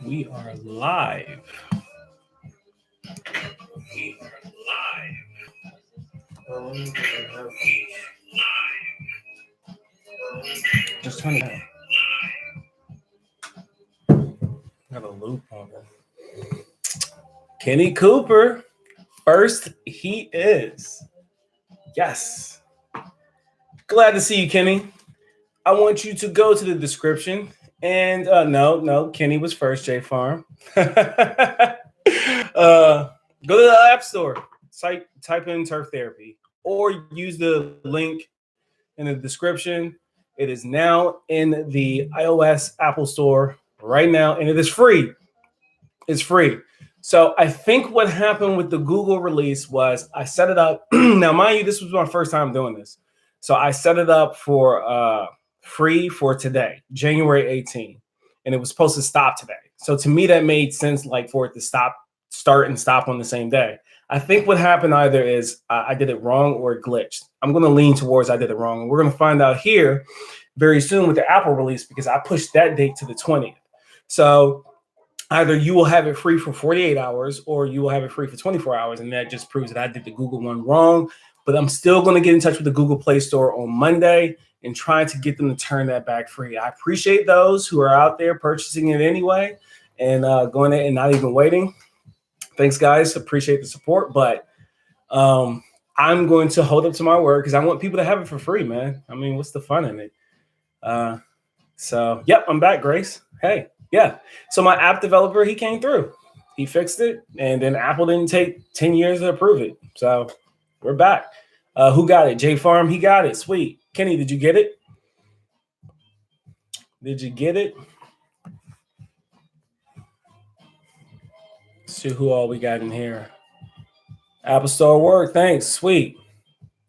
We are live. We are live. Just turn it down. Got a loop on it. Kenny Cooper. First, he is. Yes. Glad to see you, Kenny. I want you to go to the description. And no, Kenny was first, J Farm. Go to the App Store, type in Turf Therapy, or use the link in the description. It is now in the iOS Apple Store right now, and it is free. It's free. So I think what happened with the Google release was I set it up. Now, mind you, this was my first time doing this. So I set it up for free for today, January 18th, and it was supposed to stop today. So to me, that made sense, like for it to start and stop on the same day. I think what happened either is I did it wrong or it glitched. I'm going to lean towards I did it wrong. And we're going to find out here very soon with the Apple release because I pushed that date to the 20th. So either you will have it free for 48 hours or you will have it free for 24 hours. And that just proves that I did the Google one wrong. But I'm still going to get in touch with the Google Play Store on Monday and try to get them to turn that back free. I appreciate those who are out there purchasing it anyway and going in and not even waiting. Thanks, guys. Appreciate the support. But I'm going to hold up to my word because I want people to have it for free, man. I mean, what's the fun in it? So, yep, I'm back, Grace. Hey, yeah. So my app developer, he came through. He fixed it. And then Apple didn't take 10 years to approve it. So we're back. Who got it? J Farm, he got it. Sweet. Kenny, did you get it? Did you get it? Let's see who all we got in here. Apple Store work. Thanks. Sweet.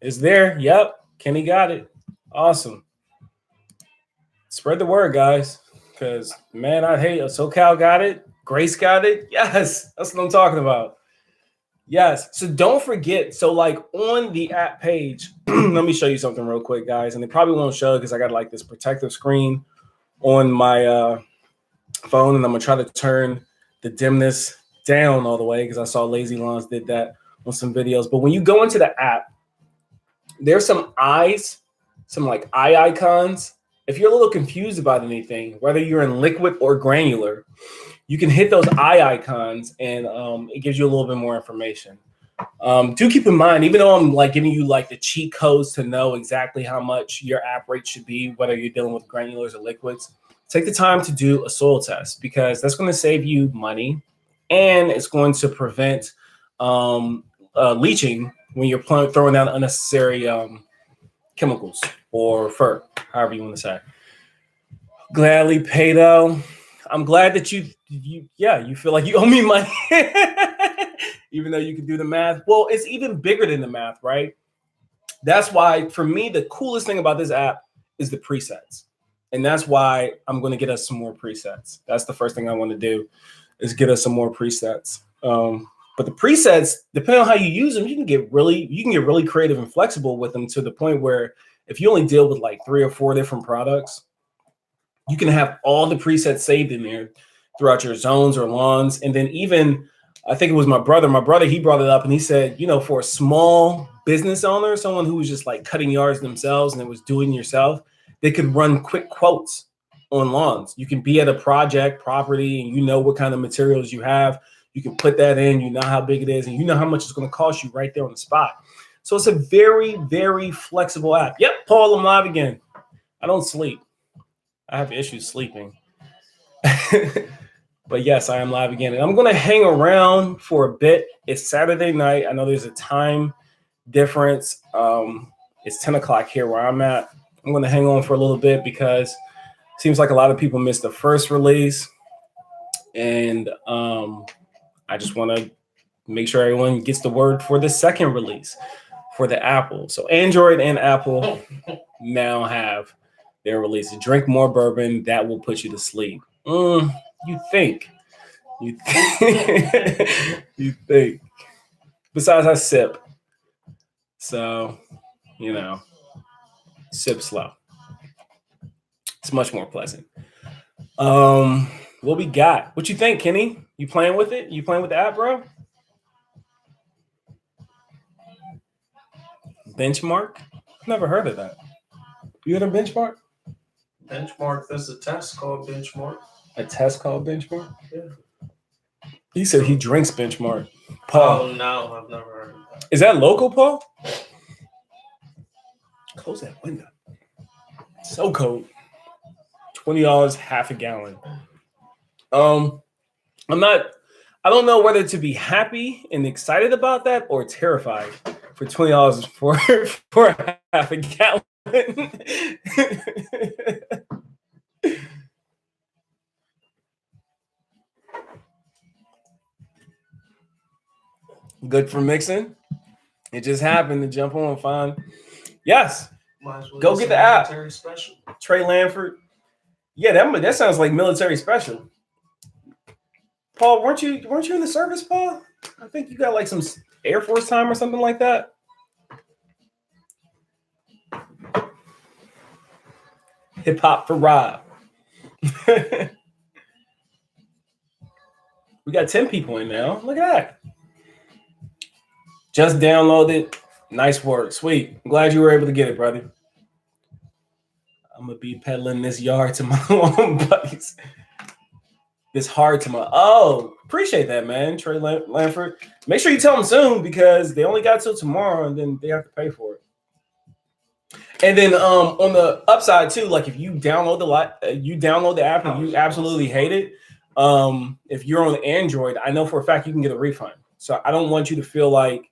It's there. Yep. Kenny got it. Awesome. Spread the word, guys. Because, man, I hate it. SoCal got it. Grace got it. Yes. That's what I'm talking about. Yes. So don't forget. So, like, on the app page, let me show you something real quick, guys. And it probably won't show because I got, like, this protective screen on my phone. And I'm going to try to turn the dimness down all the way because I saw Lazy Lawns did that on some videos. But when you go into the app, there's some eyes, some like eye icons. If you're a little confused about anything, whether you're in liquid or granular, you can hit those eye icons and it gives you a little bit more information. Do keep in mind, even though I'm like giving you like the cheat codes to know exactly how much your app rate should be, whether you're dealing with granulars or liquids, take the time to do a soil test because that's going to save you money. And it's going to prevent leaching when you're throwing down unnecessary chemicals or fur, however you want to say. Gladly pay though. I'm glad that you feel like you owe me money, even though you can do the math. Well, it's even bigger than the math, right? That's why, for me, the coolest thing about this app is the presets. And that's why I'm going to get us some more presets. That's the first thing I want to do. Is get us some more presets. But the presets, depending on how you use them, you can get really creative and flexible with them to the point where if you only deal with like 3 or 4 different products, you can have all the presets saved in there throughout your zones or lawns. And then even, I think it was my brother, he brought it up and he said, you know, for a small business owner, someone who was just like cutting yards themselves and it was doing yourself, they could run quick quotes on lawns. You can be at a project property and you know what kind of materials you have. You can put that in, you know how big it is, and you know how much it's going to cost you right there on the spot. So it's a very, very flexible app. Yep, Paul, I'm live again. I don't sleep. I have issues sleeping. But yes, I am live again. And I'm going to hang around for a bit. It's Saturday night. I know there's a time difference. It's 10 o'clock here where I'm at. I'm going to hang on for a little bit because seems like a lot of people missed the first release, and I just want to make sure everyone gets the word for the second release for the Apple. So Android and Apple now have their releases. Drink more bourbon, that will put you to sleep. You think. You think. Besides, I sip. So, you know, sip slow. It's much more pleasant. What we got? What you think, Kenny? You playing with it? You playing with the app, bro? Benchmark? Never heard of that. You heard of benchmark? Benchmark. There's a test called benchmark. A test called benchmark? Yeah. He said he drinks benchmark. Paul. Oh no, I've never heard of that. Is that local, Paul? Close that window. So cold. $20, half a gallon. I don't know whether to be happy and excited about that or terrified for $20 for half a gallon. Good for mixing. It just happened to jump on and find. Yes. Might as well Go get the app. Military special. Trey Lanford. Yeah, that sounds like military special. Paul, weren't you in the service, Paul? I think you got like some Air Force time or something like that. Hip hop for Rob. We got 10 people in now. Look at that. Just downloaded. Nice work. Sweet. I'm glad you were able to get it, brother. I'm going to be peddling this yard to my long buddies. This hard to my... Oh, appreciate that, man. Trey Lanford. Make sure you tell them soon because they only got till tomorrow and then they have to pay for it. And then on the upside too, like if you download the app and you absolutely hate it, if you're on Android, I know for a fact you can get a refund. So I don't want you to feel like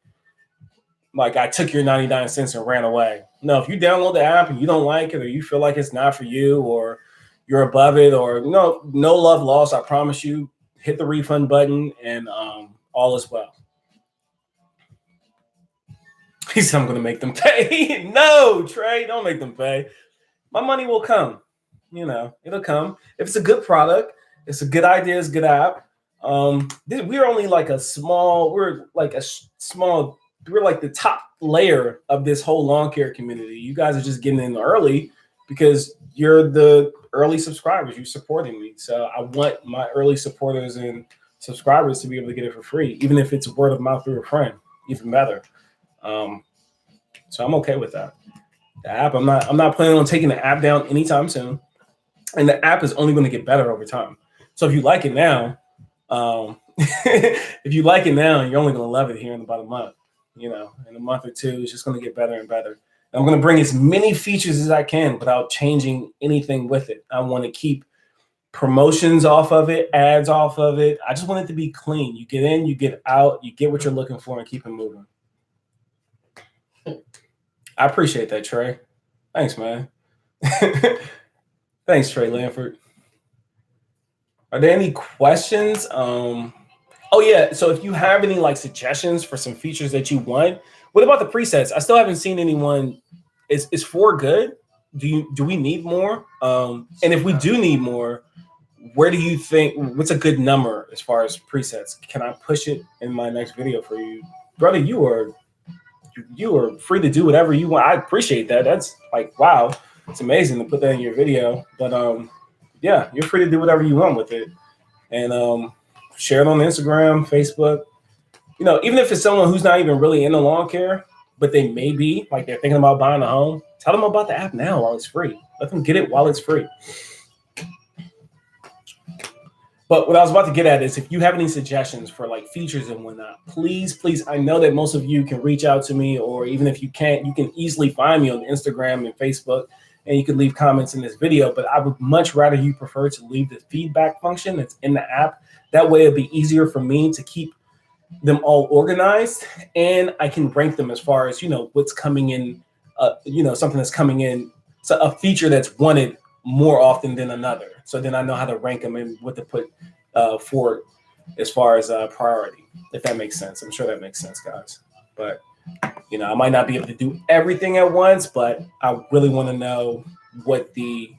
I took your 99 cents and ran away. No, if you download the app and you don't like it or you feel like it's not for you or you're above it or no love lost, I promise you, hit the refund button and all is well. He said, I'm going to make them pay. No, Trey, don't make them pay. My money will come. It'll come. If it's a good product, it's a good idea, it's a good app. We're only like we're like the top layer of this whole lawn care community. You guys are just getting in early because you're the early subscribers. You're supporting me. So I want my early supporters and subscribers to be able to get it for free, even if it's word of mouth through a friend, even better. So I'm okay with that. The app, I'm not planning on taking the app down anytime soon. And the app is only going to get better over time. So if you like it now, you're only going to love it here in about a month. In a month or two, it's just going to get better and better. And I'm going to bring as many features as I can without changing anything with it. I want to keep promotions off of it, ads off of it. I just want it to be clean. You get in, you get out, you get what you're looking for, and keep it moving. I appreciate that, Trey. Thanks, man. Thanks, Trey Lanford. Are there any questions? Oh yeah. So if you have any suggestions for some features that you want, what about the presets? I still haven't seen anyone. Is 4 good? Do we need more? And if we do need more, where do you think? What's a good number as far as presets? Can I push it in my next video for you, brother? You are free to do whatever you want. I appreciate that. That's wow. It's amazing to put that in your video. But yeah, you're free to do whatever you want with it. And share it on Instagram, Facebook. Even if it's someone who's not even really into lawn care, but they may be, they're thinking about buying a home, tell them about the app now while it's free. Let them get it while it's free. But what I was about to get at is if you have any suggestions for features and whatnot, please, I know that most of you can reach out to me, or even if you can't, you can easily find me on Instagram and Facebook, and you can leave comments in this video. But I would much rather you prefer to leave the feedback function that's in the app. That way it'd be easier for me to keep them all organized, and I can rank them as far as, what's coming in, something that's coming in, so a feature that's wanted more often than another. So then I know how to rank them and what to put for as far as priority, if that makes sense. I'm sure that makes sense, guys. But, I might not be able to do everything at once, but I really want to know what the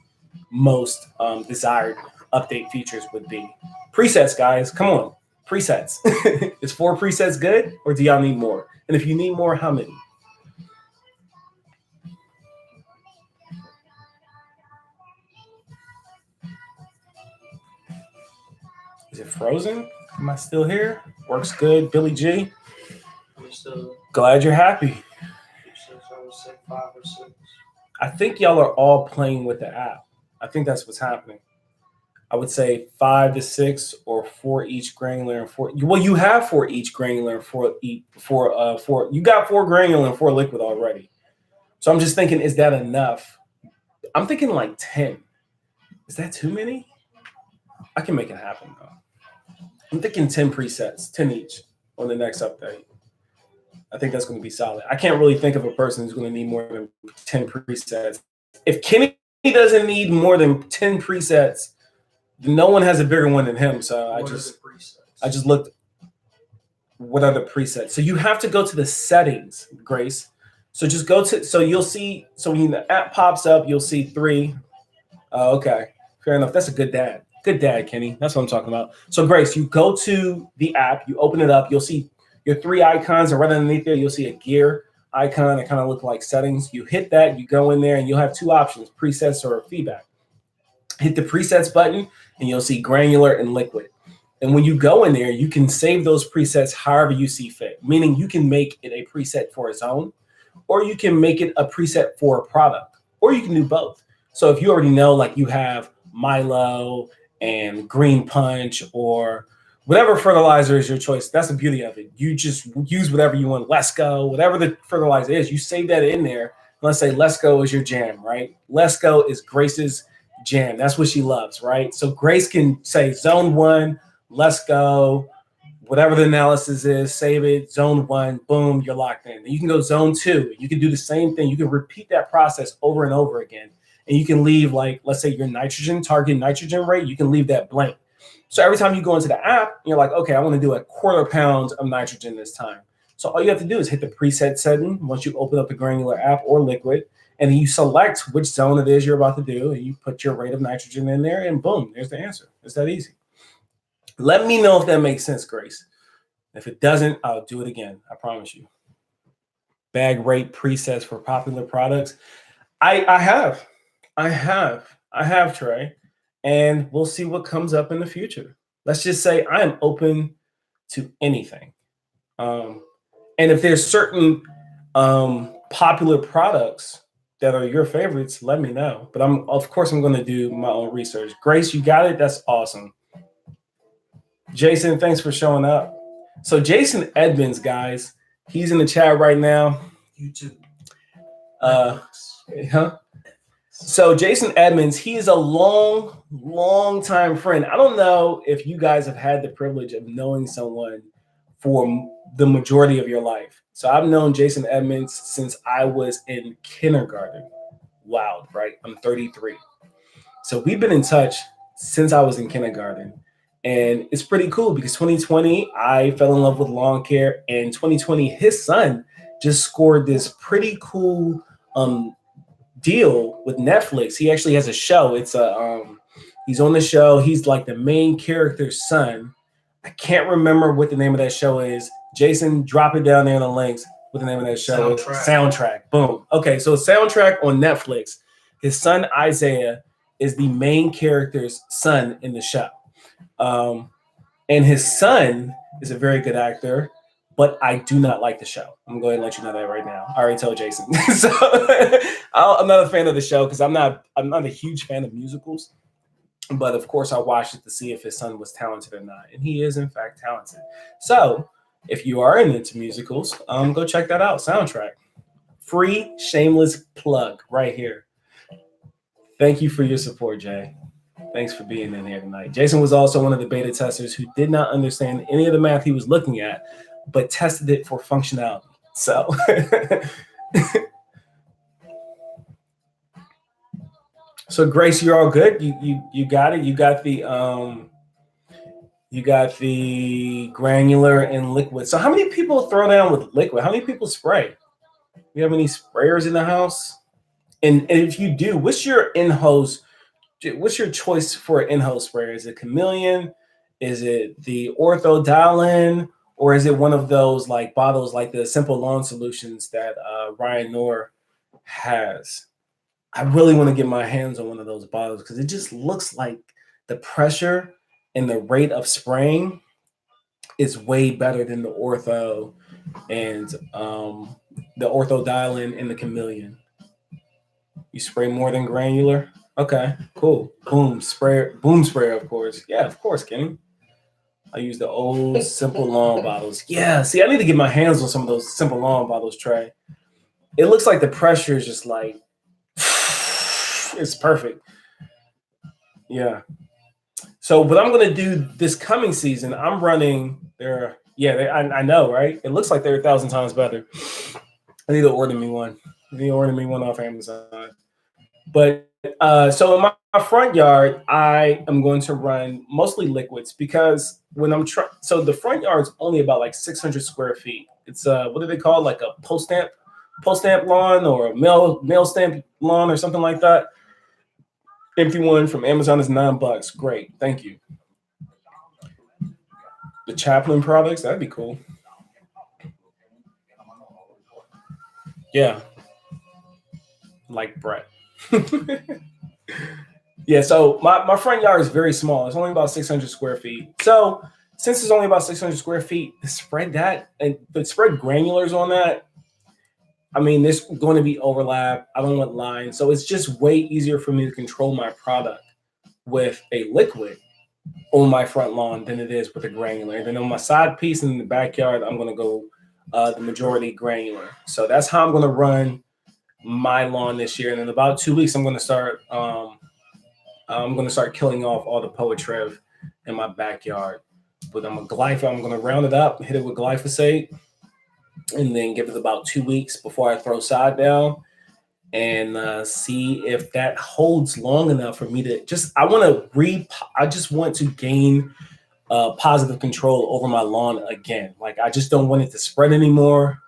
most desired update features would be. Presets, guys, come on. Presets. Is 4 presets good, or do y'all need more? And if you need more, how many? it frozen? Am I still here? Works good. Billy G. You still, Glad you're happy. you still trying to say 5 or 6? I think y'all are all playing with the app. I think that's what's happening. I would say 5 to 6 or 4 each granular and 4. Well, you have 4 each granular and 4 each four. You got 4 granular and 4 liquid already. So I'm just thinking, is that enough? I'm thinking like 10. Is that too many? I can make it happen though. I'm thinking 10 presets, 10 each on the next update. I think that's going to be solid. I can't really think of a person who's going to need more than 10 presets. If Kenny doesn't need more than 10 presets, no one has a bigger one than him. So I just looked. What are the presets? So you have to go to the settings, Grace. So just go to. So you'll see. So when the app pops up, you'll see 3. Okay, fair enough. That's a good dad. Good dad, Kenny. That's what I'm talking about. So Grace, you go to the app, you open it up, you'll see your 3 icons, and right underneath there, you'll see a gear icon that kind of look like settings. You hit that, you go in there, and you'll have 2 options: presets or feedback. Hit the presets button, and you'll see granular and liquid. And when you go in there, you can save those presets however you see fit, meaning you can make it a preset for its own, or you can make it a preset for a product, or you can do both. So if you already know, like you have Milo and Green Punch or whatever fertilizer is your choice, that's the beauty of it. You just use whatever you want. Let's Go, whatever the fertilizer is, you save that in there. Let's say Let's Go is your jam, right? Let's Go is Grace's jam. That's what she loves, right? So Grace can say zone 1, Let's Go, whatever the analysis is, save it, zone 1, boom, you're locked in. You can go zone 2. You can do the same thing. You can repeat that process over and over again. And you can leave, like, let's say your nitrogen, target nitrogen rate, you can leave that blank. So every time you go into the app, you're like, okay, I want to do a 1/4 pound of nitrogen this time. So all you have to do is hit the preset setting once you open up the granular app or liquid, and then you select which zone it is you're about to do, and you put your rate of nitrogen in there, and boom, there's the answer. It's that easy. Let me know if that makes sense, Grace. If it doesn't, I'll do it again. I promise you. Bag rate presets for popular products. I have, Trey, and we'll see what comes up in the future. Let's just say I am open to anything. And if there's certain popular products that are your favorites, let me know. But of course, I'm going to do my own research. Grace, you got it. That's awesome. Jason, thanks for showing up. So Jason Edmonds, guys, he's in the chat right now. YouTube. So Jason Edmonds, he is a long time friend. I don't know if you guys have had the privilege of knowing someone for the majority of your life. So I've known Jason Edmonds since I was in kindergarten. Wow, right? I'm 33. So we've been in touch since I was in kindergarten. And it's pretty cool because 2020, I fell in love with lawn care. And 2020, his son just scored this pretty cool deal with Netflix. He actually has a show. It's he's on the show. He's like the main character's son. I can't remember what the name of that show is. Jason, drop it down there in the links. What the name of that show is? Soundtrack. Boom. Okay, so Soundtrack on Netflix. His son Isaiah is the main character's son in the show. And his son is a very good actor, but I do not like the show. I'm going to go ahead and let you know that right now. I already told Jason. So I'm not a fan of the show because I'm not a huge fan of musicals. But of course, I watched it to see if his son was talented or not. And he is, in fact, talented. So if you are into musicals, go check that out. Soundtrack. Free, shameless plug right here. Thank you for your support, Jay. Thanks for being in here tonight. Jason was also one of the beta testers who did not understand any of the math he was looking at, but tested it for functionality. So so Grace, you're all good. You got it. You got the granular and liquid. So how many people throw down with liquid? How many people spray? You have any sprayers in the house? And if you do, what's your in-hose? What's your choice for an in-hose sprayer? Is it Chameleon? Is it the Ortho-Dylon? Or is it one of those like bottles like the Simple Lawn Solutions that Ryan Knorr has? I really want to get my hands on one of those bottles because it just looks like the pressure and the rate of spraying is way better than the ortho and the orthodilin and the chameleon. You spray more than granular? Okay, cool. Boom sprayer, of course. Yeah, of course, Kenny. I use the old simple lawn bottles. Yeah, see, I need to get my hands on some of those simple lawn bottles, Trey. It looks like the pressure is just like it's perfect. Yeah. So what I'm gonna do this coming season, I'm running their I know, right? It looks like they're 1,000 times better. I need to order me one. Off Amazon. But so in my front yard, I am going to run mostly liquids because when I'm trying, so the front yard is only about like 600 square feet. It's what do they call it? Like a post stamp lawn or a mail stamp lawn or something like that. Empty one from Amazon is $9. Great, thank you. The Chaplin products, that'd be cool. Yeah, like Brett. Yeah, so my front yard is very small. It's only about 600 square feet. So since it's only about 600 square feet, to spread that and to spread granulars on that, I mean, there's going to be overlap. I don't want lines. So it's just way easier for me to control my product with a liquid on my front lawn than it is with a granular. And then on my side piece in the backyard, I'm going to go the majority granular. So that's how I'm going to run my lawn this year. And in about 2 weeks, I'm going to start killing off all the Poetrev in my backyard. But I'm going to round it up, hit it with glyphosate, and then give it about 2 weeks before I throw sod down and see if that holds long enough for me to I just want to gain positive control over my lawn again. Like, I just don't want it to spread anymore.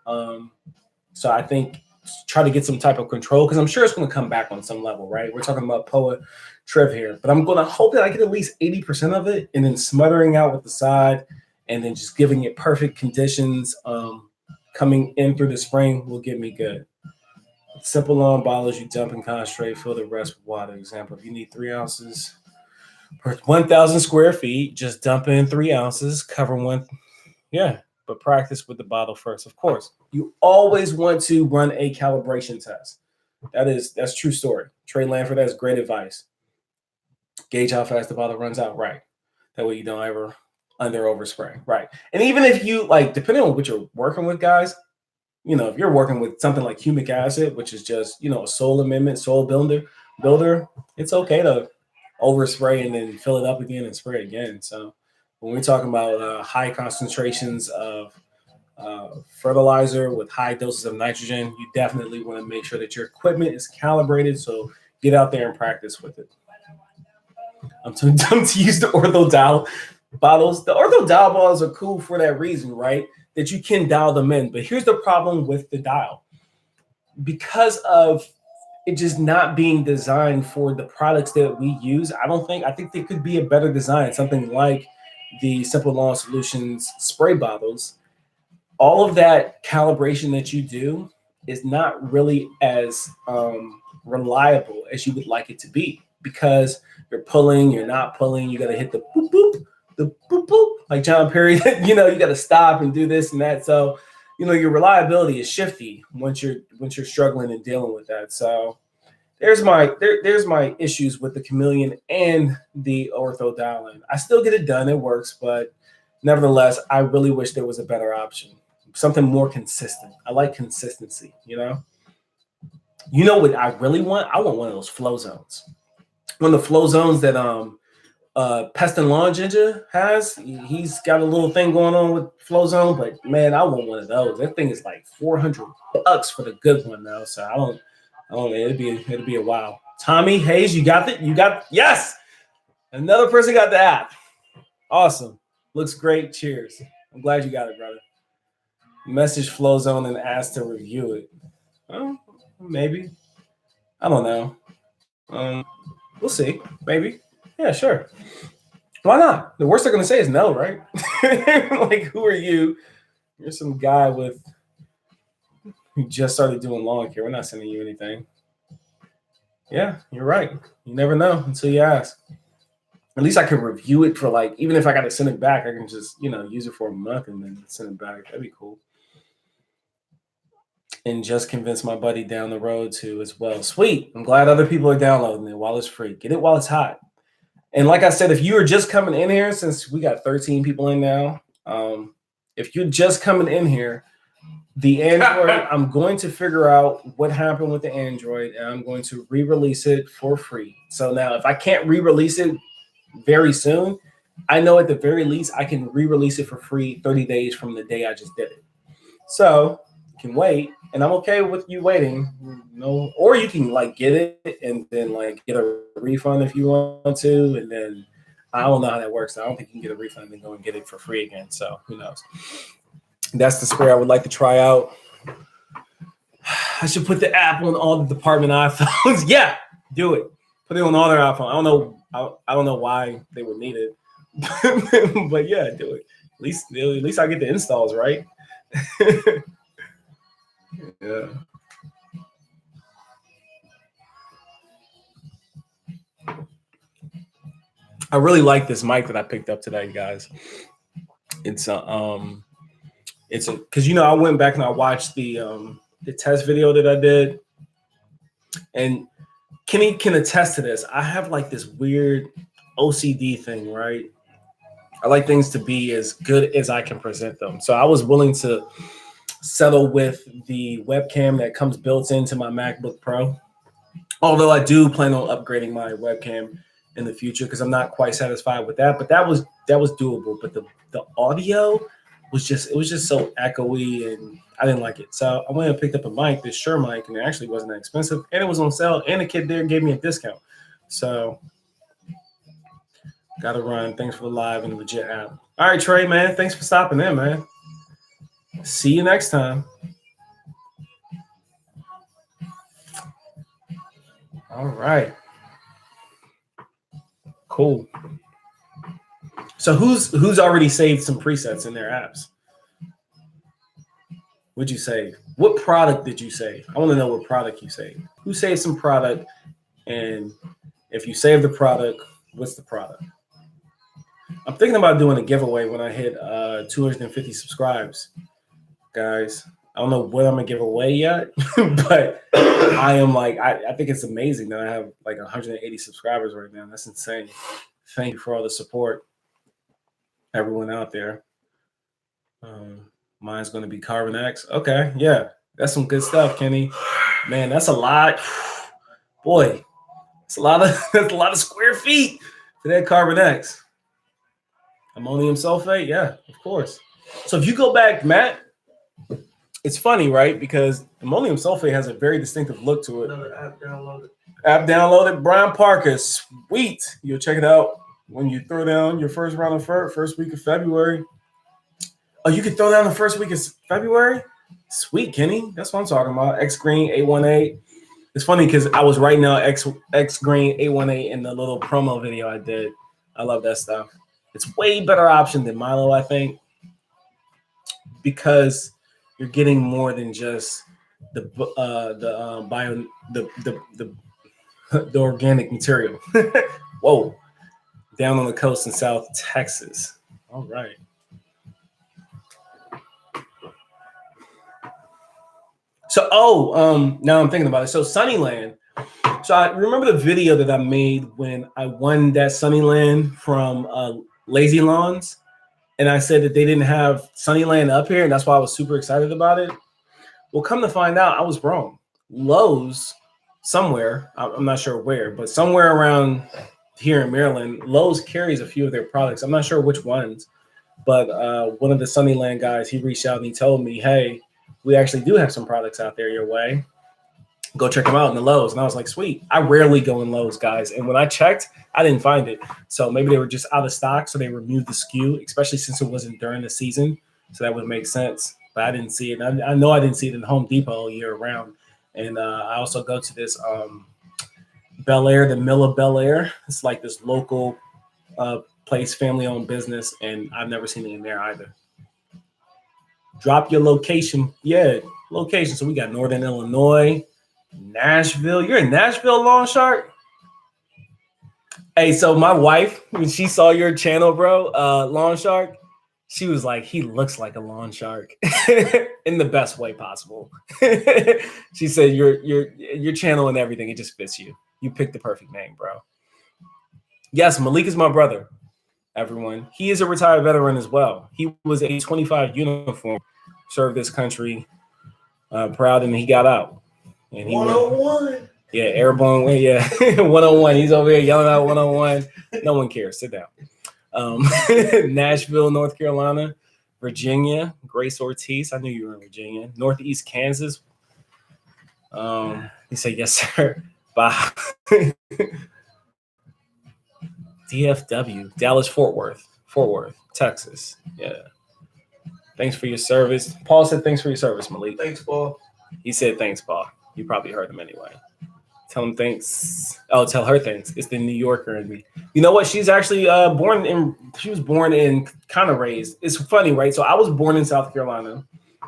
So I think try to get some type of control because I'm sure it's going to come back on some level, right? We're talking about Poa Trev here, but I'm going to hope that I get at least 80% of it and then smothering out with the side and then just giving it perfect conditions coming in through the spring will get me good. Simple lawn bottles, you dump and concentrate, fill the rest with water. Example, if you need 3 ounces per 1,000 square feet, just dump in 3 ounces, cover one. Yeah, but practice with the bottle first. Of course, you always want to run a calibration test. That's true story. Trey Lanford has great advice. Gauge how fast the bottle runs out. Right. That way you don't ever overspray. Right. And even if you depending on what you're working with, guys, if you're working with something like humic acid, which is just, a soil amendment, soil builder, it's okay to overspray and then fill it up again and spray again. So when we're talking about high concentrations of fertilizer with high doses of nitrogen, you definitely want to make sure that your equipment is calibrated. So get out there and practice with it. I'm too dumb to use the ortho bottles. The ortho bottles are cool for that reason, right? That you can dial them in. But here's the problem with the dial. Because of it just not being designed for the products that we use, I think there could be a better design, something like the Simple Lawn Solutions spray bottles. All of that calibration that you do is not really as reliable as you would like it to be because you're pulling, you're not pulling, you got to hit the boop, boop, the boop, boop, like John Perry, you got to stop and do this and that. So, your reliability is shifty once you're struggling and dealing with that. So there's my issues with the chameleon and the orthodilin. I still get it done. It works, but nevertheless, I really wish there was a better option. Something more consistent. I like consistency, You know what I really want? I want one of those flow zones. One of the flow zones that Pest and Lawn Ginger has. He's got a little thing going on with flow zone, but man, I want one of those. That thing is like $400 for the good one though. So I don't it'd be a while. Tommy Hayes, you got it? Yes! Another person got the app. Awesome. Looks great. Cheers. I'm glad you got it, brother. Message flow zone and ask to review it. Maybe. I don't know. We'll see. Maybe. Yeah, sure. Why not? The worst they're going to say is no, right? Like, who are you? You're some guy who just started doing lawn care. We're not sending you anything. Yeah, you're right. You never know until you ask. At least I could review it for like, even if I got to send it back, I can just, use it for a month and then send it back. That'd be cool. And just convince my buddy down the road to as well. Sweet. I'm glad other people are downloading it while it's free. Get it while it's hot. And like I said, if you are just coming in here, since we got 13 people in now, if you're just coming in here, the Android, I'm going to figure out what happened with the Android, and I'm going to re-release it for free. So now if I can't re-release it very soon, I know at the very least I can re-release it for free 30 days from the day I just did it. So you can wait, and I'm okay with you waiting, or you can like get it and then like get a refund if you want to, and then I don't know how that works. I don't think you can get a refund and go and get it for free again. So who knows? That's the spray I would like to try out. I should put the app on all the department iPhones. Yeah, do it. Put it on all their iPhones. I don't know why they would need it, but yeah, do it. At least I get the installs right. Yeah. I really like this mic that I picked up today, guys. It's because I went back and I watched the test video that I did, and Kenny can attest to this. I have like this weird OCD thing, right? I like things to be as good as I can present them. So I was willing to settle with the webcam that comes built into my MacBook Pro. Although I do plan on upgrading my webcam in the future because I'm not quite satisfied with that. But that was doable. But the audio was just so echoey and I didn't like it. So I went and picked up a mic, this Shure mic, and it actually wasn't that expensive. And it was on sale. And the kid there gave me a discount. So gotta run. Thanks for the live and legit app. All right, Trey, man. Thanks for stopping in, man. See you next time. All right. Cool. So who's already saved some presets in their apps? What'd you save? What product did you save? I want to know what product you saved. Who saved some product? And if you save the product, what's the product? I'm thinking about doing a giveaway when I hit 250 subscribes. Guys, I don't know what I'm gonna give away yet, but I am like, I think it's amazing that I have like 180 subscribers right now. That's insane. Thank you for all the support, everyone out there. Mine's gonna be Carbon X. Okay, yeah, that's some good stuff, Kenny. Man, that's a lot. Boy, that's a lot of square feet for that Carbon X. Ammonium sulfate, yeah, of course. So if you go back, Matt. It's funny, right? Because ammonium sulfate has a very distinctive look to it. Another app downloaded. App downloaded. Brian Parker, sweet. You'll check it out when you throw down your first round of first week of February. Oh, you can throw down the first week of February? Sweet, Kenny. That's what I'm talking about. X Green 818. It's funny because I was writing out X Green 818 in the little promo video I did. I love that stuff. It's way better option than Milo, I think, because you're getting more than just the organic material. Whoa, down on the coast in South Texas. All right. So, now I'm thinking about it. So Sunnyland. So I remember the video that I made when I won that Sunnyland from Lazy Lawns. And I said that they didn't have Sunnyland up here, and that's why I was super excited about it. Well, come to find out, I was wrong. Lowe's somewhere, I'm not sure where, but somewhere around here in Maryland, Lowe's carries a few of their products. I'm not sure which ones, but one of the Sunnyland guys, he reached out and he told me, hey, we actually do have some products out there your way. Go check them out in the Lowe's. And I was like, sweet. I rarely go in Lowe's, guys. And when I checked, I didn't find it. So maybe they were just out of stock. So they removed the SKU, especially since it wasn't during the season. So that would make sense. But I didn't see it. And I know I didn't see it in Home Depot all year round. And I also go to this Bel Air, the Mill of Bel Air. It's like this local place, family-owned business. And I've never seen it in there either. Drop your location. Yeah, location. So we got Northern Illinois, Nashville. You're in Nashville, Lawn Shark? Hey, so my wife, when she saw your channel, bro, Lawn Shark, she was like, he looks like a lawn shark in the best way possible. She said your channel and everything, it just fits you. You picked the perfect name, bro. Yes, Malik is my brother, everyone. He is a retired veteran as well. He was a 25 uniform, served this country proud, and he got out. And he 101. Yeah, airborne wing. Yeah, 101. He's over here yelling out 101. No one cares. Sit down. Nashville, North Carolina, Virginia, Grace Ortiz. I knew you were in Virginia. Northeast Kansas. He said, yes, sir. Bye. DFW, Dallas, Fort Worth, Texas. Yeah. Thanks for your service. Paul said, thanks for your service, Malik. Thanks, Paul. He said, thanks, Paul. You probably heard him anyway. Tell him thanks. Oh, tell her thanks. It's the New Yorker in me. You know what? She's actually she was born in, kind of raised. It's funny, right? So I was born in South Carolina,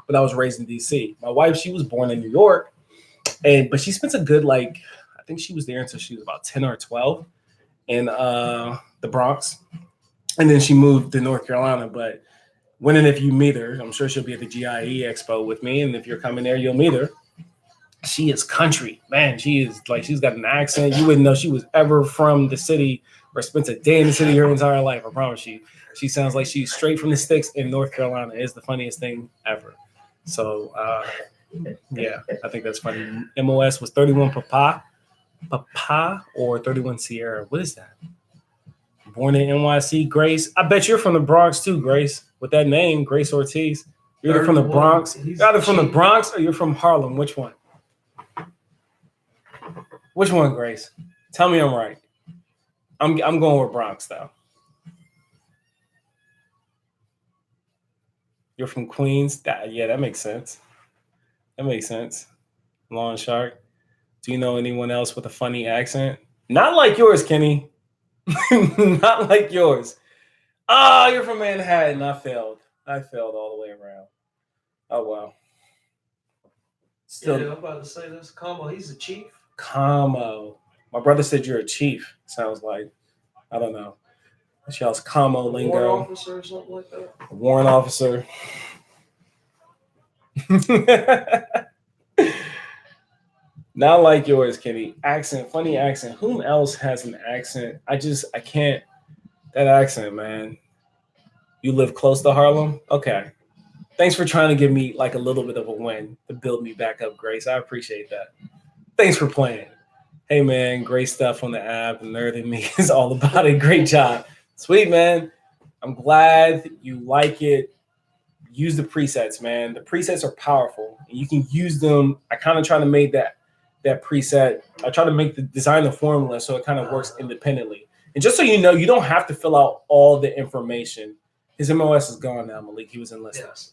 but I was raised in DC. My wife, she was born in New York, but she spent a good, I think she was there until she was about 10 or 12 in the Bronx. And then she moved to North Carolina. But when and if you meet her, I'm sure she'll be at the GIE Expo with me. And if you're coming there, you'll meet her. She is country, man. She is she's got an accent. You wouldn't know she was ever from the city or spent a day in the city her entire life. I promise you. She sounds like she's straight from the sticks in North Carolina. It's the funniest thing ever. So, yeah, I think that's funny. MOS was 31 Papa or 31 Sierra. What is that? Born in NYC, Grace. I bet you're from the Bronx too, Grace. With that name, Grace Ortiz. You're either from the Bronx. You're either from the Bronx or you're from Harlem. Which one? Which one, Grace? Tell me I'm right. I'm going with Bronx, though. You're from Queens? Yeah, that makes sense. That makes sense. Lawn Shark. Do you know anyone else with a funny accent? Not like yours, Kenny. Not like yours. Oh, you're from Manhattan. I failed all the way around. Oh, wow. Still, yeah, I'm about to say this. Como, he's a chief. Como. My brother said you're a chief. Sounds like, I don't know. That's y'all's Como lingo. Warrant officer or something like that. A warrant officer. Not like yours, Kenny. Accent, funny accent. Whom else has an accent? I can't. That accent, man. You live close to Harlem? Okay. Thanks for trying to give me a little bit of a win to build me back up, Grace. I appreciate that. Thanks for playing. Hey, man, great stuff on the app. Nerding Me is all about it. Great job. Sweet, man. I'm glad you like it. Use the presets, man. The presets are powerful, and you can use them. I kind of try to make that preset. I try to design the formula so it kind of works independently. And just so you know, you don't have to fill out all the information. His MOS is gone now, Malik. He was enlisted. Yes.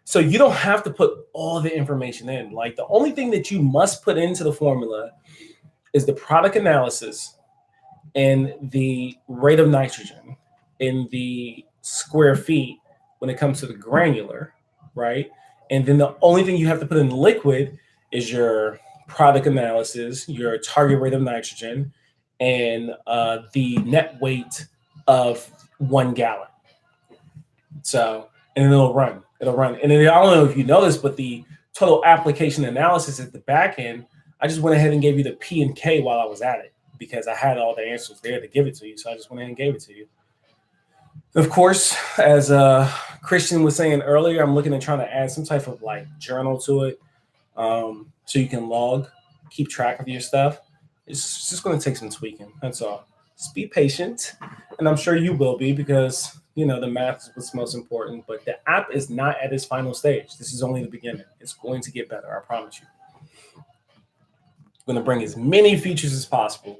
So you don't have to put all the information in. The only thing that you must put into the formula is the product analysis and the rate of nitrogen in the square feet when it comes to the granular, right? And then the only thing you have to put in the liquid is your product analysis, your target rate of nitrogen, and the net weight of 1 gallon. So, and then it'll run. And then I don't know if you know this, but the total application analysis at the back end, I just went ahead and gave you the P and K while I was at it because I had all the answers there to give it to you. So I just went ahead and gave it to you. Of course, as Christian was saying earlier, I'm looking at trying to add some type of journal to it so you can keep track of your stuff. It's just going to take some tweaking. That's all. Just be patient. And I'm sure you will be because, the math is what's most important. But the app is not at its final stage. This is only the beginning. It's going to get better. I promise you. I'm going to bring as many features as possible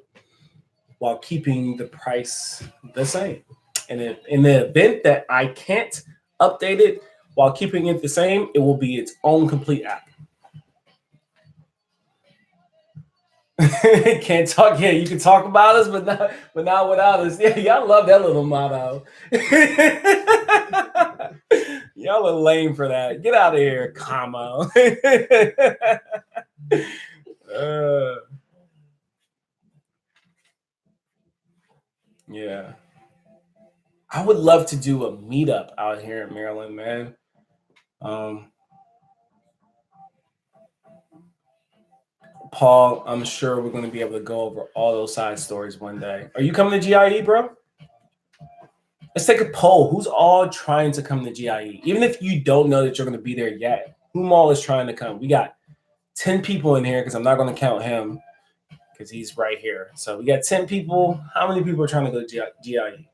while keeping the price the same. And in the event that I can't update it while keeping it the same, it will be its own complete app. Can't talk. Yeah, you can talk about us, but not without us. Yeah, y'all love that little motto. Y'all are lame for that. Get out of here, comma. would love to do a meetup out here in Maryland, man. Paul, I'm sure we're going to be able to go over all those side stories one day. Are you coming to GIE, bro? Let's take a poll. Who's all trying to come to GIE? Even if you don't know that you're going to be there yet, whom all is trying to come? We got 10 people in here because I'm not going to count him because he's right here. So we got 10 people. How many people are trying to go to GIE?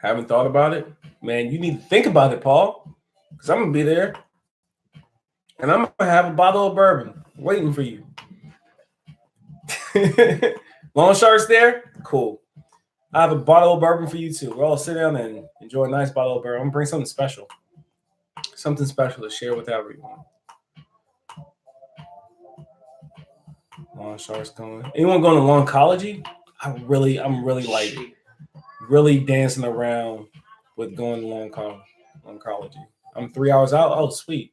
Haven't thought about it? Man, you need to think about it, Paul, because I'm going to be there. And I'm going to have a bottle of bourbon waiting for you. Long Shark's there? Cool. I have a bottle of bourbon for you too. We'll all sit down and enjoy a nice bottle of bourbon. I'm going to bring something special. Something special to share with everyone. Long Shark's going. Anyone going to Longology? I'm really dancing around with going to Longology. I'm 3 hours out. Oh, sweet.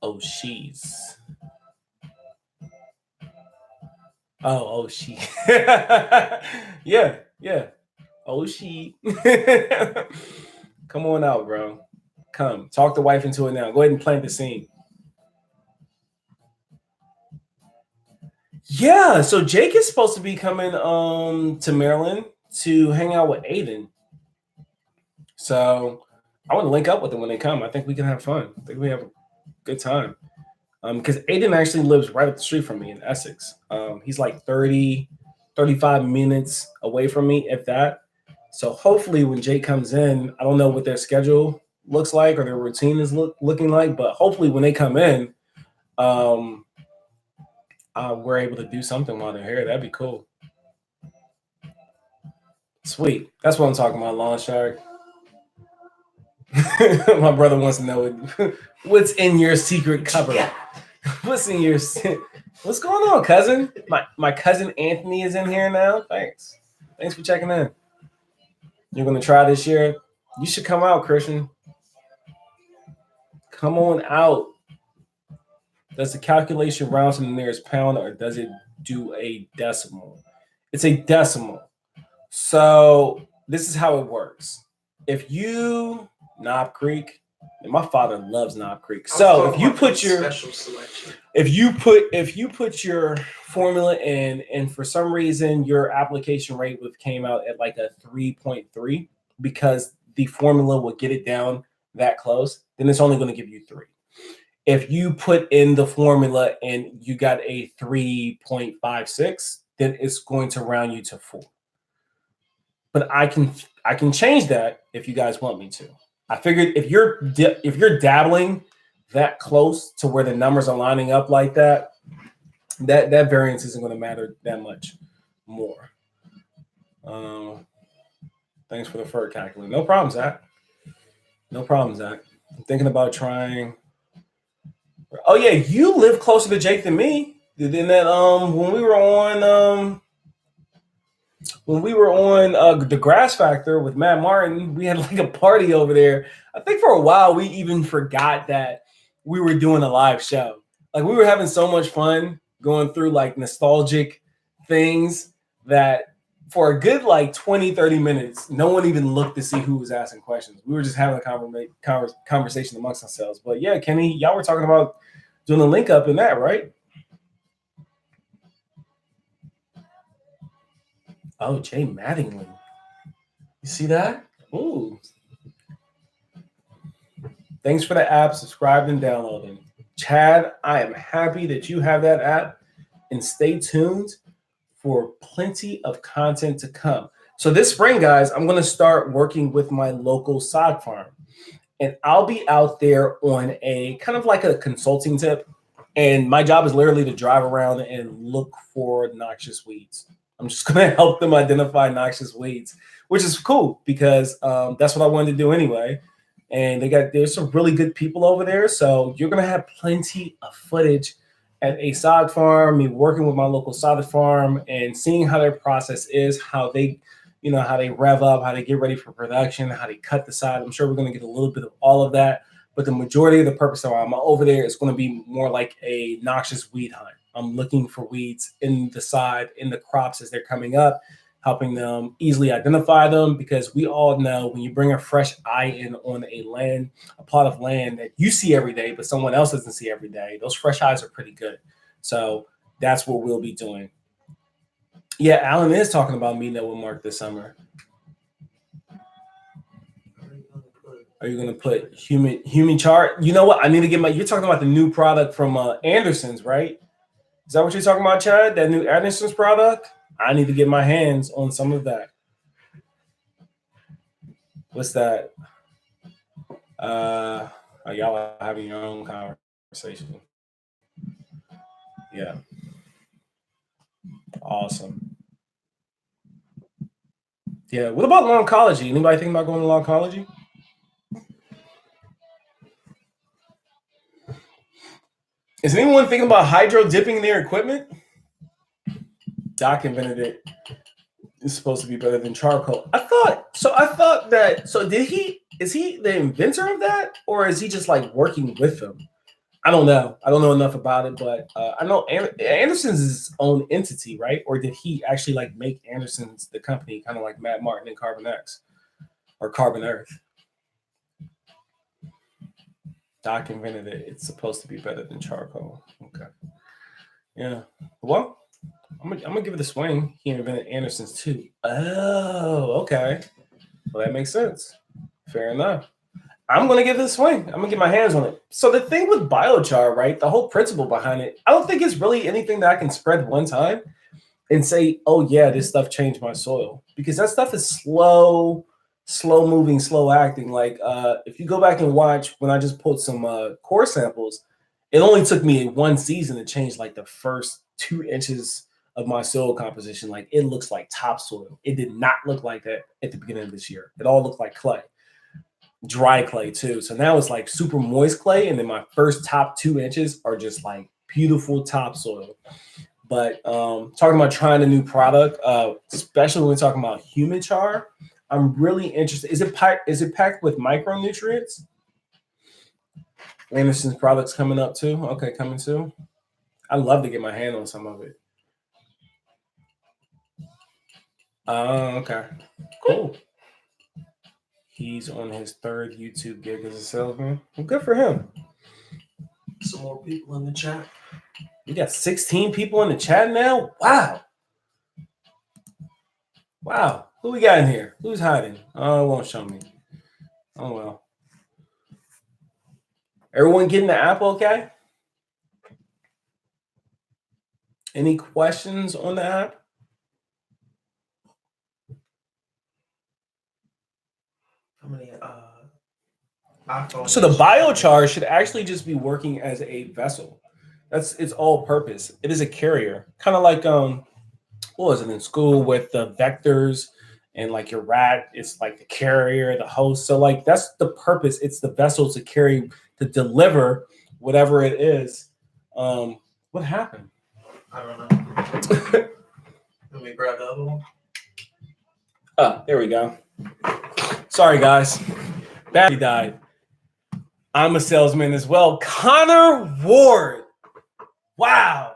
Oh, she's. Oh, she. Yeah. Oh, she. Come on out, bro. Come. Talk the wife into it now. Go ahead and plant the scene. Yeah, so Jake is supposed to be coming to Maryland to hang out with Aiden. So I want to link up with them when they come. I think we can have fun. I think we have a good time. Because Aiden actually lives right up the street from me in Essex. He's like 35 minutes away from me, if that. So hopefully when Jake comes in, I don't know what their schedule looks like or their routine is looking like, but hopefully when they come in, we're able to do something while they're here. That'd be cool. Sweet. That's what I'm talking about, Lawn Shark. My brother wants to know what's in your secret cupboard. What's going on, cousin? My cousin Anthony is in here now. Thanks for checking in. You're gonna try this year. You should come out, Christian. Come on out. Does the calculation round to the nearest pound or does it do a decimal? It's a decimal. So this is how it works. If you Knob Creek, and my father loves Knob Creek. So if you put your special selection, if you put your formula in, and for some reason your application rate came out at like a 3.3 because the formula will get it down that close, then it's only going to give you 3. If you put in the formula and you got a 3.56, then it's going to round you to 4. But I can change that if you guys want me to. I figured if you're dabbling that close to where the numbers are lining up like that, that variance isn't going to matter that much more. Thanks for the FERT calculator. No problem, Zach. No problem, Zach. I'm thinking about trying. Oh yeah, you live closer to Jake than me. Than that when we were on the Grass Factor with Matt Martin, we had like a party over there. I think for a while we even forgot that we were doing a live show. Like we were having so much fun going through like nostalgic things that for a good like 20-30 minutes, no one even looked to see who was asking questions. We were just having a conversation amongst ourselves. But yeah, Kenny, y'all were talking about doing a link up in that, right? Oh, Jay Mattingly. You see that? Ooh. Thanks for the app. Subscribed and downloading. Chad, I am happy that you have that app. And stay tuned for plenty of content to come. So this spring, guys, I'm going to start working with my local sod farm. And I'll be out there on a kind of like a consulting tip. And my job is literally to drive around and look for noxious weeds. I'm just going to help them identify noxious weeds, which is cool because that's what I wanted to do anyway. And there's some really good people over there. So you're going to have plenty of footage at a sod farm, me working with my local sod farm and seeing how their process is, how they rev up, how they get ready for production, how they cut the sod. I'm sure we're going to get a little bit of all of that. But the majority of the purpose of why I'm over there is going to be more like a noxious weed hunt. I'm looking for weeds in the crops as they're coming up, helping them easily identify them, because we all know when you bring a fresh eye in on a plot of land that you see every day, but someone else doesn't see every day, those fresh eyes are pretty good. So that's what we'll be doing. Yeah, Alan is talking about meeting up with Mark this summer. Are you going to put human chart? You know what? I need to get you're talking about the new product from Anderson's, right? Is that what you're talking about, Chad? That new Anderson's product? I need to get my hands on some of that. What's that? Y'all are having your own conversation. Yeah. Awesome. Yeah. What about longology? Anybody think about going to longology? Is anyone thinking about hydro dipping their equipment? Doc invented it. It's supposed to be better than charcoal. I thought that. So is he the inventor of that, or is he just like working with them? I don't know. I don't know enough about it, but I know Anderson's is his own entity, right? Or did he actually like make Anderson's the company, kind of like Matt Martin and Carbon X or Carbon Earth? Doc invented it. It's supposed to be better than charcoal. Okay. Yeah. Well, I'm gonna give it a swing. He invented Anderson's too. Oh, okay. Well, that makes sense. Fair enough. I'm gonna give it a swing. I'm gonna get my hands on it. So the thing with biochar, right? The whole principle behind it, I don't think it's really anything that I can spread one time and say, "Oh yeah, this stuff changed my soil," because that stuff is slow moving, slow acting. Like if you go back and watch when I just pulled some core samples, it only took me one season to change like the first 2 inches of my soil composition. Like it looks like topsoil. It did not look like that at the beginning of this year. It all looked like clay. Dry clay too. So now it's like super moist clay, and then my first top 2 inches are just like beautiful topsoil. But talking about trying a new product, especially when we're talking about human char, I'm really interested. Is it packed with micronutrients? Anderson's products coming up too. Okay, coming soon. I'd love to get my hand on some of it. Okay, cool. He's on his 3rd YouTube gig as a salesman. Well, good for him. Some more people in the chat. We got 16 people in the chat now. Wow. Who we got in here? Who's hiding? Oh, it won't show me. Oh, well. Everyone getting the app okay? Any questions on the app? How many iPhones? So the biochar should actually just be working as a vessel. That's its all purpose. It is a carrier. Kind of like what was it in school with the vectors and like your rat, it's like the carrier, the host. So like that's the purpose. It's the vessel to deliver whatever it is. What happened? I don't know. Let me grab the other one. Oh, there we go. Sorry, guys. Battery died. I'm a salesman as well. Connor Ward. Wow.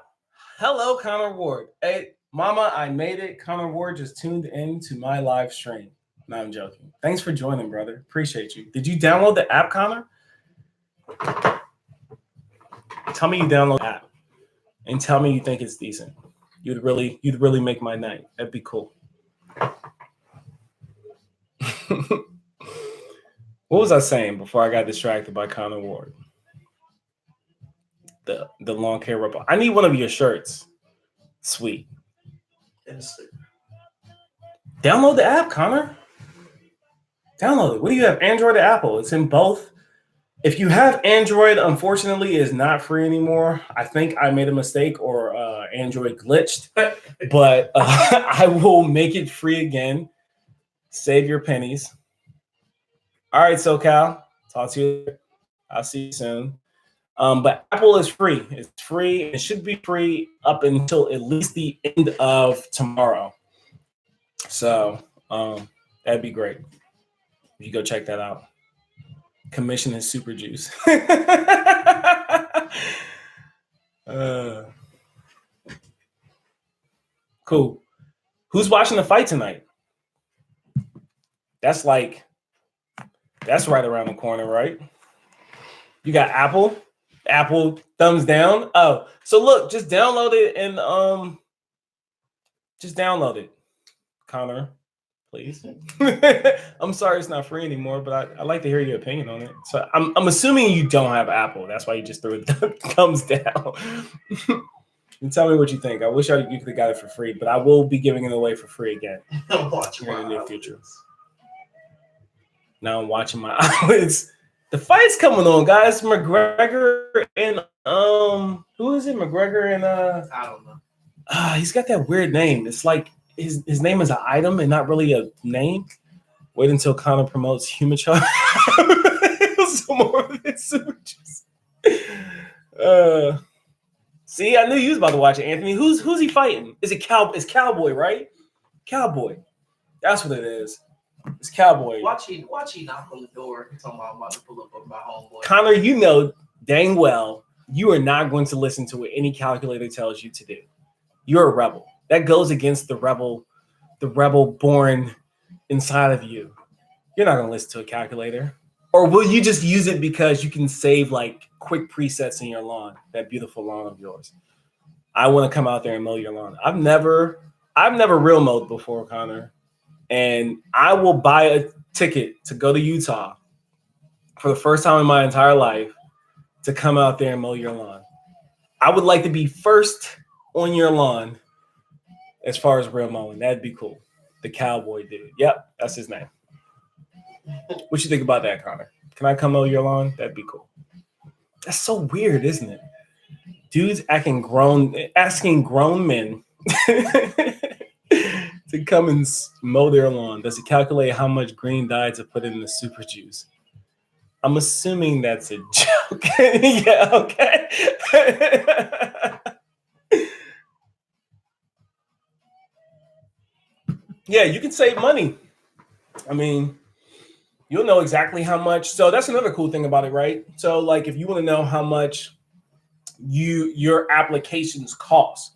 Hello, Connor Ward. Hey, mama, I made it. Connor Ward just tuned in to my live stream. No, I'm joking. Thanks for joining, brother. Appreciate you. Did you download the app, Connor? Tell me you download the app and tell me you think it's decent. You'd really make my night. That'd be cool. What was I saying before I got distracted by Connor Ward? The long hair rubber. I need one of your shirts. Sweet. Download the app, Connor. Download it. What do you have? Android or Apple? It's in both. If you have Android, unfortunately, it's not free anymore. I think I made a mistake or Android glitched, but I will make it free again. Save your pennies. All right, SoCal. Talk to you. I'll see you soon. But Apple is free. It's free. It should be free up until at least the end of tomorrow. So that'd be great. You go check that out. Commission is super juice. Cool. Who's watching the fight tonight? That's right around the corner, right? You got Apple. Apple thumbs down. Oh, so look, just download it and just download it, Connor, please. I'm sorry it's not free anymore, but I'd like to hear your opinion on it. So I'm assuming you don't have Apple. That's why you just threw a thumbs down. And tell me what you think. I wish you could have got it for free, but I will be giving it away for free again in the near future. Now I'm watching my eyelids. The fight's coming on, guys. McGregor and who is it? McGregor and I don't know. He's got that weird name. It's like his name is an item and not really a name. Wait until Connor promotes human child. Some more of it. See, I knew you was about to watch it, Anthony. Who's he fighting? Is it It's Cowboy, right? Cowboy. That's what it is. It's Cowboy. Watch he knock on the door. He's talking about I'm about to pull up on my homeboy. Connor, you know dang well you are not going to listen to what any calculator tells you to do. You're a rebel. That goes against the rebel born inside of you. You're not going to listen to a calculator. Or will you just use it because you can save like quick presets in your lawn, that beautiful lawn of yours? I want to come out there and mow your lawn. I've never real mowed before, Connor. And I will buy a ticket to go to Utah for the first time in my entire life to come out there and mow your lawn. I would like to be first on your lawn as far as real mowing. That'd be cool. The Cowboy dude. Yep, that's his name. What you think about that, Connor? Can I come mow your lawn? That'd be cool. That's so weird, isn't it? Dudes asking grown men to come and mow their lawn. Does it calculate how much green dye to put in the super juice? I'm assuming that's a joke. Yeah, okay. Yeah, you can save money. I mean, you'll know exactly how much. So that's another cool thing about it, right? So like if you want to know how much your applications cost.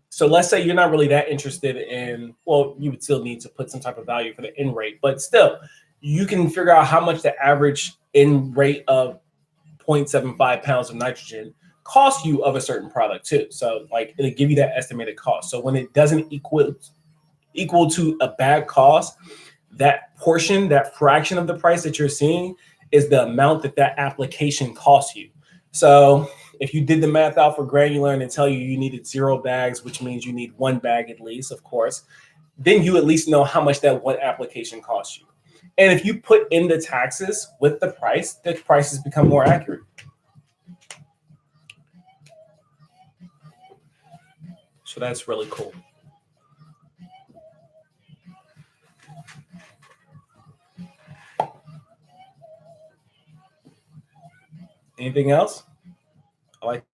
So let's say you're not really that interested in, well, you would still need to put some type of value for the end rate, but still you can figure out how much the average end rate of 0.75 pounds of nitrogen costs you of a certain product too. So like it'll give you that estimated cost. So when it doesn't equal to a bad cost, that portion, that fraction of the price that you're seeing is the amount that application costs you. So if you did the math out for Granular and they tell you needed 0 bags, which means you need 1 bag at least, of course, then you at least know how much that one application costs you. And if you put in the taxes with the prices become more accurate. So that's really cool. Anything else? I like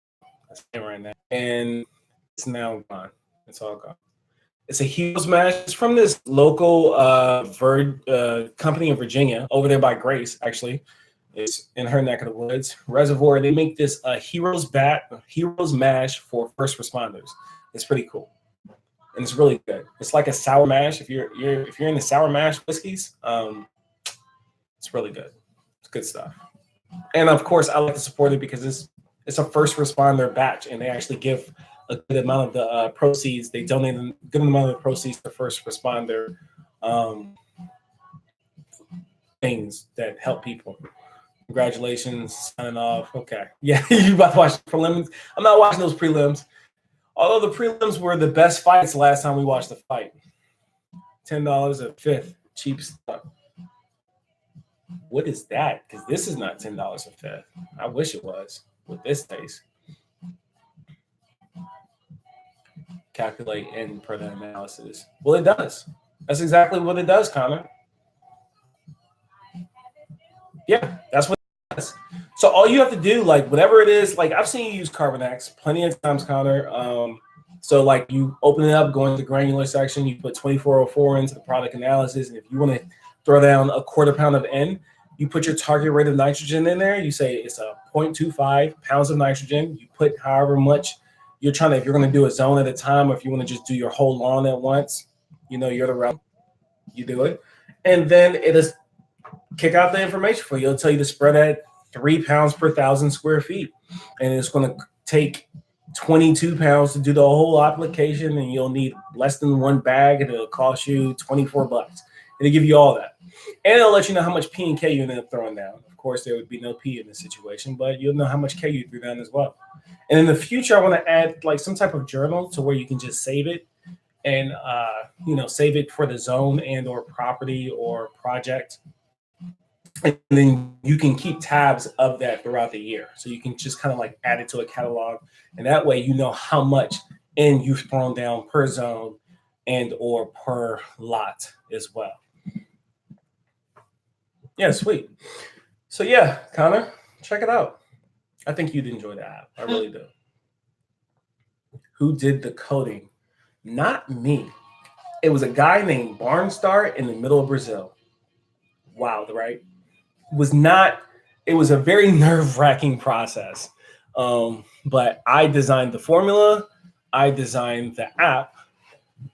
that's right now. And it's now gone. It's all gone. It's a Heroes mash. It's from this local company in Virginia, over there by Grace, actually. It's in her neck of the woods. Reservoir. They make this Heroes mash for first responders. It's pretty cool. And it's really good. It's like a sour mash. If you're in the sour mash whiskeys, it's really good. It's good stuff. And of course, I like to support it because it's a first responder batch, and they actually give a good amount of the proceeds. They donate a good amount of the proceeds to first responder things that help people. Congratulations, signing off. Okay, yeah, you about to watch the prelims? I'm not watching those prelims. Although the prelims were the best fights last time we watched the fight. $10 a fifth, cheap stuff. What is that? Because this is not $10 a fifth. I wish it was with this taste. Calculate in per the analysis. Well, it does. That's exactly what it does, Connor. Yeah, that's what it does. So all you have to do, like whatever it is, like I've seen you use Carbonex plenty of times, Connor. So like you open it up, go into the granular section, you put 2404 into the product analysis, and if you want to throw down a quarter pound of N, you put your target rate of nitrogen in there. You say it's a 0.25 pounds of nitrogen. You put however much you're trying to, if you're going to do a zone at a time, or if you want to just do your whole lawn at once, you're the route, you do it. And then it is kick out the information for you. It'll tell you to spread at 3 pounds per 1,000 square feet. And it's going to take 22 pounds to do the whole application, and you'll need less than one bag, and it'll cost you $24. It'll give you all that. And it'll let you know how much P and K you ended up throwing down. Of course, there would be no P in this situation, but you'll know how much K you threw down as well. And in the future, I want to add like some type of journal to where you can just save it and, save it for the zone and or property or project. And then you can keep tabs of that throughout the year. So you can just kind of like add it to a catalog. And that way, you know how much N you've thrown down per zone and or per lot as well. Yeah, sweet. So yeah, Connor, check it out. I think you'd enjoy the app. I really do. Who did the coding? Not me. It was a guy named Barnstar in the middle of Brazil. Wild, right? It was a very nerve-wracking process. But I designed the formula, I designed the app,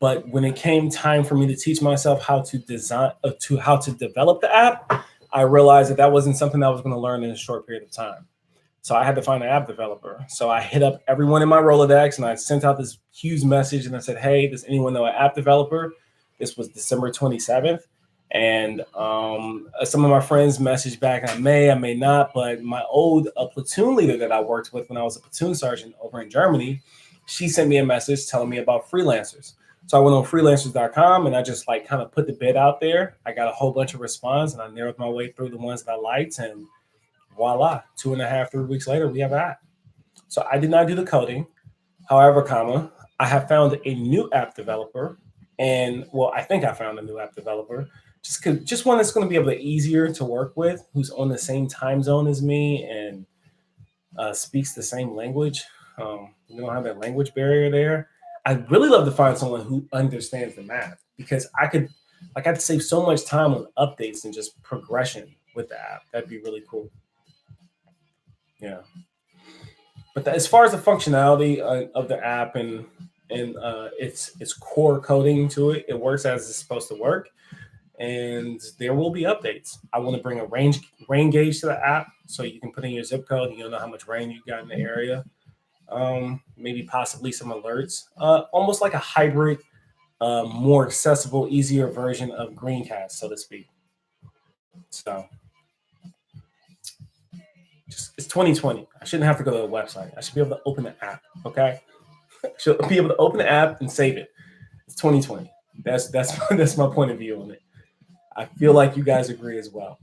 but when it came time for me to teach myself how to develop the app, I realized that wasn't something I was going to learn in a short period of time. So I had to find an app developer. So I hit up everyone in my Rolodex and I sent out this huge message and I said, hey, does anyone know an app developer? This was December 27th. And some of my friends messaged back. I may not, but my old platoon leader that I worked with when I was a platoon sergeant over in Germany, she sent me a message telling me about freelancers. So I went on freelancers.com and I just like kind of put the bid out there. I got a whole bunch of response and I narrowed my way through the ones that I liked, and voila, 2.5, 3 weeks later, we have an app. So I did not do the coding. However, I have found a new app developer, and I think I found a new app developer. Just one that's going to be able to easier to work with, who's on the same time zone as me and speaks the same language. We don't have that language barrier there. I'd really love to find someone who understands the math, because I'd save so much time on updates and just progression with the app. That'd be really cool. Yeah. But as far as the functionality of the app and its core coding to it, it works as it's supposed to work. And there will be updates. I want to bring a rain gauge to the app so you can put in your zip code and you'll know how much rain you got in the area. Maybe possibly some alerts. Almost like a hybrid, more accessible, easier version of Greencast, so to speak. So it's 2020. I shouldn't have to go to the website. I should be able to open the app. Okay, I should be able to open the app and save it. It's 2020. That's my point of view on it. I feel like you guys agree as well.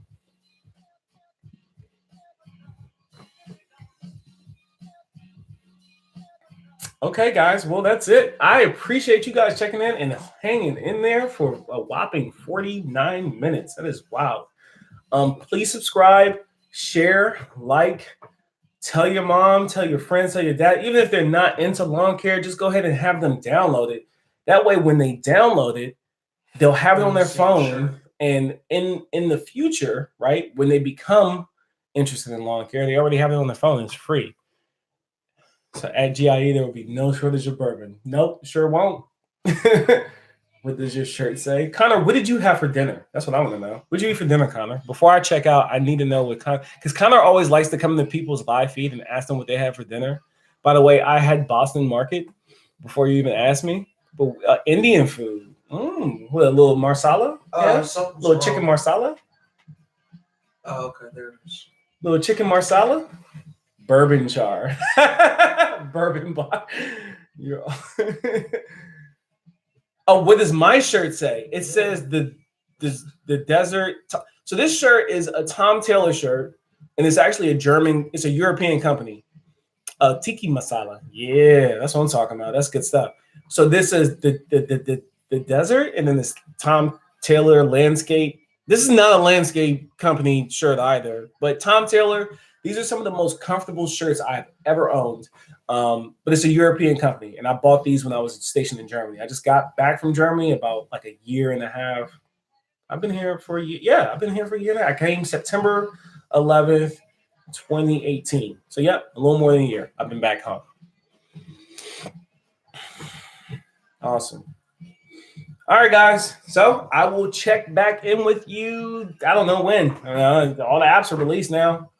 Okay, guys. Well, that's it. I appreciate you guys checking in and hanging in there for a whopping 49 minutes. That is wild. Please subscribe, share, like, tell your mom, tell your friends, tell your dad. Even if they're not into lawn care, just go ahead and have them download it. That way, when they download it, they'll have it on their phone. Sure. And in the future, right, when they become interested in lawn care, they already have it on their phone. It's free. So at GIE, there will be no shortage of bourbon. Nope, sure won't. What does your shirt say? Connor, what did you have for dinner? That's what I want to know. What did you eat for dinner, Connor? Before I check out, I need to know what Connor, because Connor always likes to come to people's live feed and ask them what they had for dinner. By the way, I had Boston Market before you even asked me. But Indian food. What, a little marsala? Little chicken marsala? Oh, okay, there it is. Little chicken marsala? Bourbon char. Bourbon bar. Oh, what does my shirt say? It says the desert. So this shirt is a Tom Taylor shirt, and it's actually it's a European company. Tiki masala. Yeah, that's what I'm talking about. That's good stuff. So this is the desert, and then this Tom Taylor landscape. This is not a landscape company shirt either, but Tom Taylor, these are some of the most comfortable shirts I've ever owned. But it's a European company, and I bought these when I was stationed in Germany. I just got back from Germany about like a year and a half. I've been here for a year. Yeah, I've been here for a year and a half. I came September 11th, 2018. So, yeah, a little more than a year. I've been back home. Awesome. All right, guys. So I will check back in with you. I don't know when. All the apps are released now.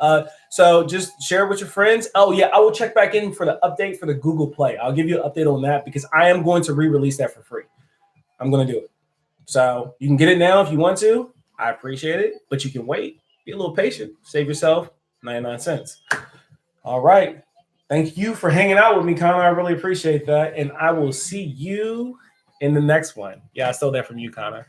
So just share with your friends. Oh, yeah. I will check back in for the update for the Google Play. I'll give you an update on that because I am going to re-release that for free. I'm going to do it. So you can get it now if you want to. I appreciate it, but you can wait. Be a little patient. Save yourself 99 cents. All right. Thank you for hanging out with me, Connor. I really appreciate that. And I will see you in the next one. Yeah, I stole that from you, Connor.